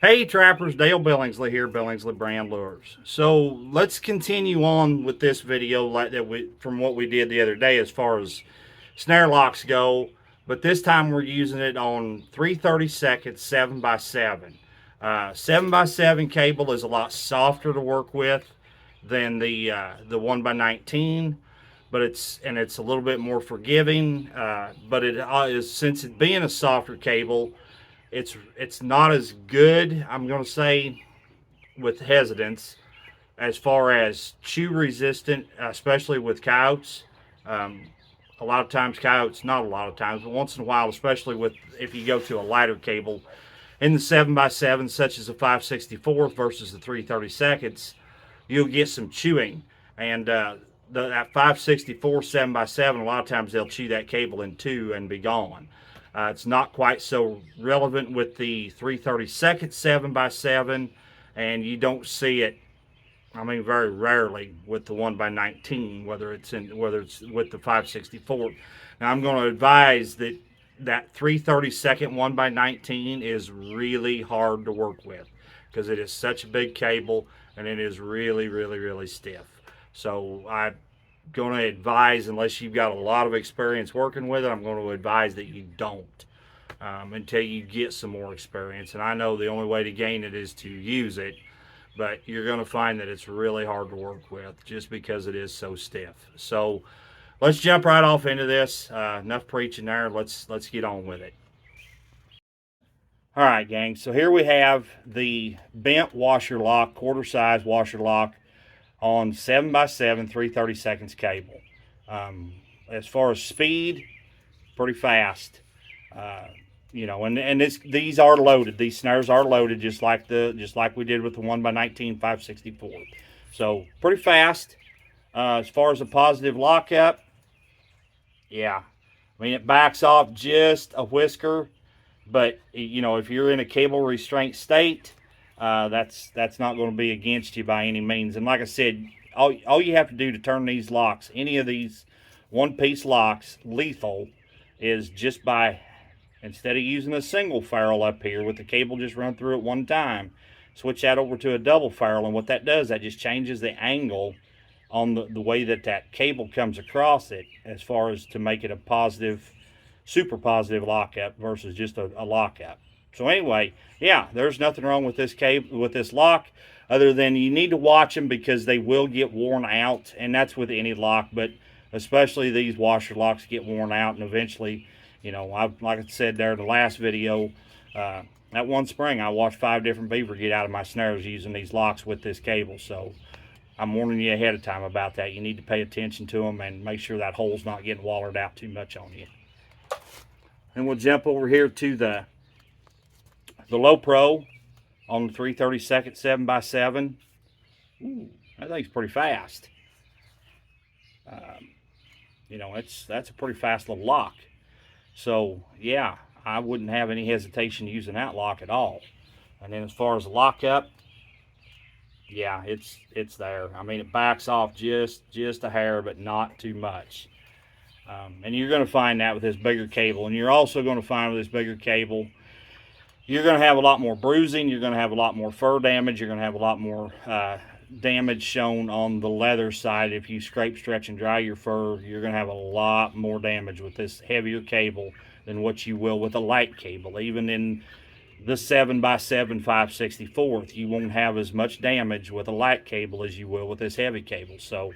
Hey trappers, Dale Billingsley here, Billingsley Brand Lures. So let's continue on with this video like that from what we did the other day as far as snare locks go, but this time we're using it on 3/32 7x7. 7x7 cable is a lot softer to work with than the 1x19, but it's a little bit more forgiving. But it is, since it being a softer cable, it's not as good, I'm going to say, with hesitance, as far as chew resistant, especially with coyotes. Um, a lot of times coyotes, not a lot of times, but once in a while, especially with if you go to a lighter cable in the 7x7, such as the 5/64 versus the 3/32, you'll get some chewing. And that 5/64 7x7, a lot of times they'll chew that cable in two and be gone. It's not quite so relevant with the 3/32 7x7, and you don't see it, I mean, very rarely with the 1x19, whether it's with the 5/64. Now I'm going to advise that 3/32 1x19 is really hard to work with because it is such a big cable and it is really, really, really stiff. So I'm going to advise, unless you've got a lot of experience working with it, I'm going to advise that you don't until you get some more experience. And I know the only way to gain it is to use it, but you're going to find that it's really hard to work with just because it is so stiff. So let's jump right off into this. Enough preaching there. Let's get on with it. All right, gang. So here we have the bent washer lock, quarter size washer lock on 7x7 3/32 cable. As far as speed, pretty fast. Uh, and these are loaded. These snares are loaded, just like we did with the 1x19 5/64. So pretty fast. As far as a positive lockup, yeah, I mean it backs off just a whisker, but if you're in a cable restraint state, that's not going to be against you by any means. And like I said, all you have to do to turn these locks, any of these one-piece locks, lethal, is just by, instead of using a single ferrule up here with the cable just run through it one time, switch that over to a double ferrule. And what that does, that just changes the angle on the way that cable comes across it, as far as to make it a positive, super positive lockup versus just a lockup. So anyway, yeah, there's nothing wrong with this cable, with this lock, other than you need to watch them because they will get worn out, and that's with any lock, but especially these washer locks get worn out, and eventually, like I said there in the last video, that one spring I watched 5 different beaver get out of my snares using these locks with this cable. So I'm warning you ahead of time about that. You need to pay attention to them and make sure that hole's not getting wallered out too much on you. And we'll jump over here to the low pro on the 3/32 7x7. Ooh, that thing's pretty fast. That's a pretty fast little lock. So yeah, I wouldn't have any hesitation using that lock at all. And then as far as the lockup, yeah, it's there. I mean, it backs off just a hair, but not too much. And you're going to find that with this bigger cable. And you're also going to find with this bigger cable, you're going to have a lot more bruising. You're going to have a lot more fur damage. You're going to have a lot more damage shown on the leather side. If you scrape, stretch, and dry your fur, you're going to have a lot more damage with this heavier cable than what you will with a light cable. Even in the 7x7 5/64, you won't have as much damage with a light cable as you will with this heavy cable. So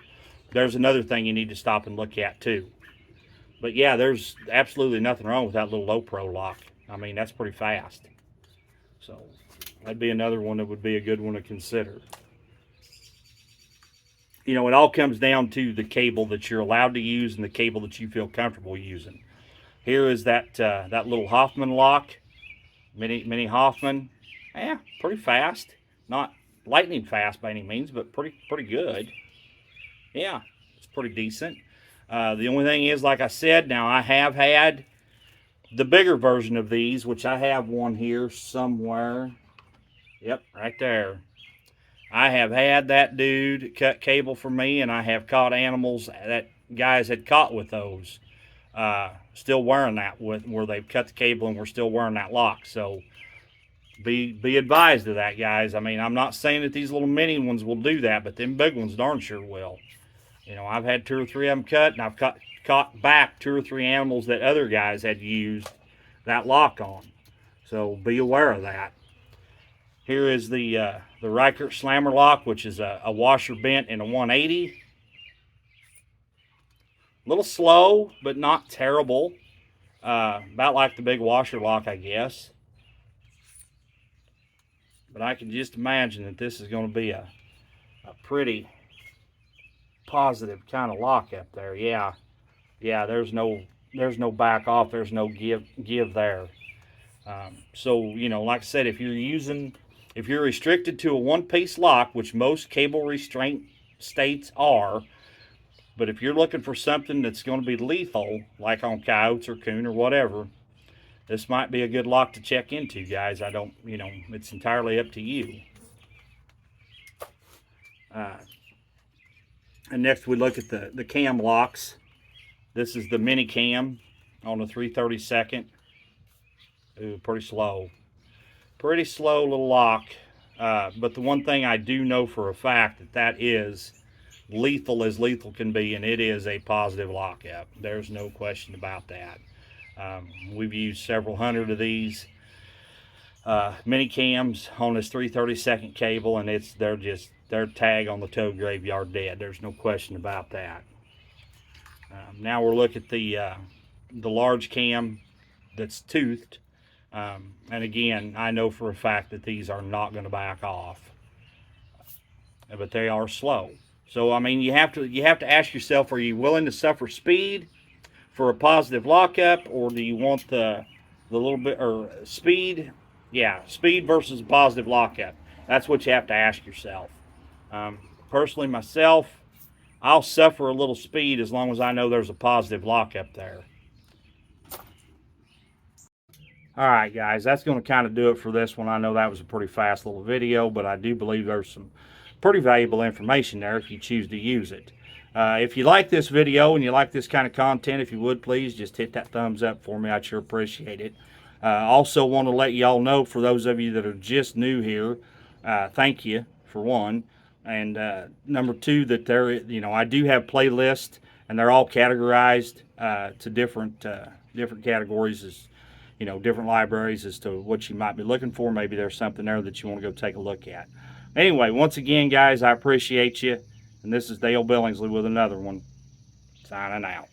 there's another thing you need to stop and look at too. But yeah, there's absolutely nothing wrong with that little low pro lock. I mean, that's pretty fast. So that'd be another one that would be a good one to consider. It all comes down to the cable that you're allowed to use and the cable that you feel comfortable using. Here is that little Hoffman lock, mini Hoffman. Yeah, pretty fast. Not lightning fast by any means, but pretty good. Yeah, it's pretty decent. The only thing is, like I said, now I have had the bigger version of these, which I have one here somewhere. Yep, right there. I have had that dude cut cable for me, and I have caught animals that guys had caught with those. Still wearing that, where they've cut the cable and we're still wearing that lock. So be advised of that, guys. I mean, I'm not saying that these little mini ones will do that, but them big ones darn sure will. You know, I've had 2 or 3 of them cut, and I've caught back 2 or 3 animals that other guys had used that lock on. So be aware of that. Here is the Riker Slammer lock, which is a washer bent in a 180. A little slow, but not terrible. About like the big washer lock, I guess. But I can just imagine that this is going to be a pretty positive kind of lock up there. Yeah, there's no back off. There's no give there. So, you know, like I said, if you're restricted to a one-piece lock, which most cable restraint states are, but if you're looking for something that's going to be lethal, like on coyotes or coon or whatever, this might be a good lock to check into, guys. I don't, you know, it's entirely up to you. And next we look at the cam locks. This is the mini cam on the 332nd. Ooh, pretty slow. Pretty slow little lock. But the one thing I do know for a fact that is lethal as lethal can be, and it is a positive lockup. There's no question about that. We've used several hundred of these mini cams on this 332nd cable, and they're tag on the toe graveyard dead. There's no question about that. Now we'll look at the large cam that's toothed, and again, I know for a fact that these are not going to back off, but they are slow. So I mean, you have to ask yourself: are you willing to suffer speed for a positive lockup, or do you want the little bit or speed? Yeah, speed versus positive lockup. That's what you have to ask yourself. Personally, myself, I'll suffer a little speed as long as I know there's a positive lockup there. All right, guys, that's going to kind of do it for this one. I know that was a pretty fast little video, but I do believe there's some pretty valuable information there if you choose to use it. If you like this video and you like this kind of content, if you would please just hit that thumbs up for me. I'd sure appreciate it. Also want to let y'all know, for those of you that are just new here, thank you for one, and number two, that I do have playlists, and they're all categorized to different categories, as different libraries as to what you might be looking for. Maybe there's something there that you want to go take a look at. Anyway, once again, guys, I appreciate you, and this is Dale Billingsley with another one, signing out.